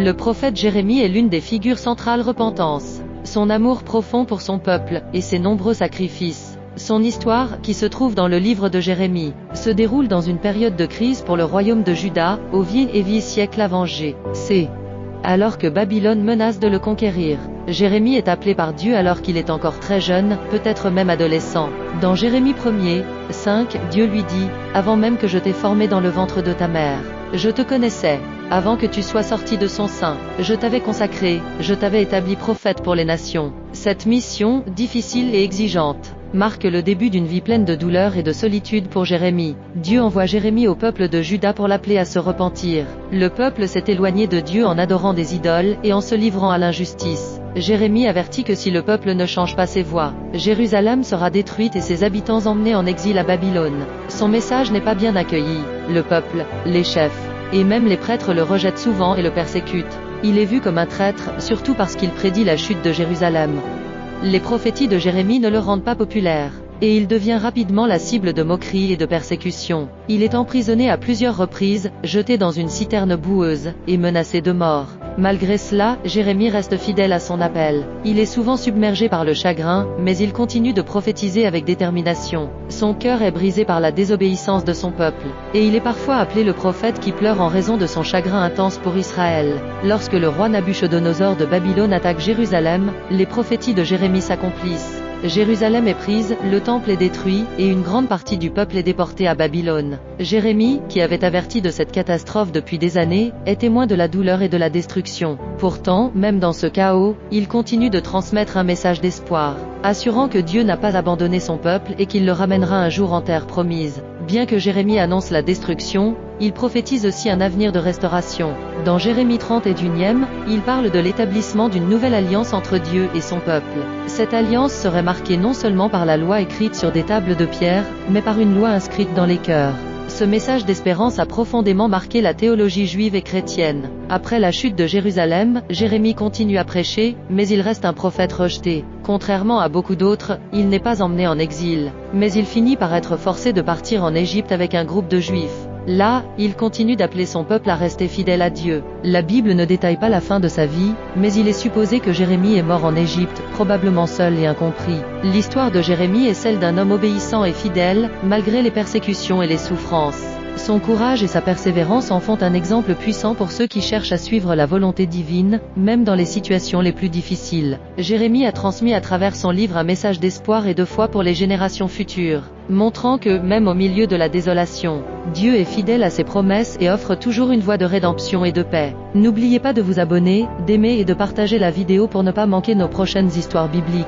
Le prophète Jérémie est l'une des figures centrales repentance. Son amour profond pour son peuple, et ses nombreux sacrifices. Son histoire, qui se trouve dans le livre de Jérémie, se déroule dans une période de crise pour le royaume de Juda, au vie siècle avant G.C. Alors que Babylone menace de le conquérir. Jérémie est appelé par Dieu alors qu'il est encore très jeune, peut-être même adolescent. Dans Jérémie 1er, 5, Dieu lui dit, « Avant même que je t'ai formé dans le ventre de ta mère, je te connaissais. Avant que tu sois sorti de son sein, je t'avais consacré, je t'avais établi prophète pour les nations. » Cette mission, difficile et exigeante, marque le début d'une vie pleine de douleur et de solitude pour Jérémie. Dieu envoie Jérémie au peuple de Juda pour l'appeler à se repentir. Le peuple s'est éloigné de Dieu en adorant des idoles et en se livrant à l'injustice. Jérémie avertit que si le peuple ne change pas ses voies, Jérusalem sera détruite et ses habitants emmenés en exil à Babylone. Son message n'est pas bien accueilli. Le peuple, les chefs, et même les prêtres le rejettent souvent et le persécutent. Il est vu comme un traître, surtout parce qu'il prédit la chute de Jérusalem. Les prophéties de Jérémie ne le rendent pas populaire, et il devient rapidement la cible de moqueries et de persécutions. Il est emprisonné à plusieurs reprises, jeté dans une citerne boueuse, et menacé de mort. Malgré cela, Jérémie reste fidèle à son appel. Il est souvent submergé par le chagrin, mais il continue de prophétiser avec détermination. Son cœur est brisé par la désobéissance de son peuple, et il est parfois appelé le prophète qui pleure en raison de son chagrin intense pour Israël. Lorsque le roi Nabuchodonosor de Babylone attaque Jérusalem, les prophéties de Jérémie s'accomplissent. Jérusalem est prise, le temple est détruit, et une grande partie du peuple est déportée à Babylone. Jérémie, qui avait averti de cette catastrophe depuis des années, est témoin de la douleur et de la destruction. Pourtant, même dans ce chaos, il continue de transmettre un message d'espoir, assurant que Dieu n'a pas abandonné son peuple et qu'il le ramènera un jour en terre promise. Bien que Jérémie annonce la destruction, il prophétise aussi un avenir de restauration. Dans Jérémie 31, il parle de l'établissement d'une nouvelle alliance entre Dieu et son peuple. Cette alliance serait marquée non seulement par la loi écrite sur des tables de pierre, mais par une loi inscrite dans les cœurs. Ce message d'espérance a profondément marqué la théologie juive et chrétienne. Après la chute de Jérusalem, Jérémie continue à prêcher, mais il reste un prophète rejeté. Contrairement à beaucoup d'autres, il n'est pas emmené en exil, mais il finit par être forcé de partir en Égypte avec un groupe de Juifs. Là, il continue d'appeler son peuple à rester fidèle à Dieu. La Bible ne détaille pas la fin de sa vie, mais il est supposé que Jérémie est mort en Égypte, probablement seul et incompris. L'histoire de Jérémie est celle d'un homme obéissant et fidèle, malgré les persécutions et les souffrances. Son courage et sa persévérance en font un exemple puissant pour ceux qui cherchent à suivre la volonté divine, même dans les situations les plus difficiles. Jérémie a transmis à travers son livre un message d'espoir et de foi pour les générations futures, montrant que, même au milieu de la désolation, Dieu est fidèle à ses promesses et offre toujours une voie de rédemption et de paix. N'oubliez pas de vous abonner, d'aimer et de partager la vidéo pour ne pas manquer nos prochaines histoires bibliques.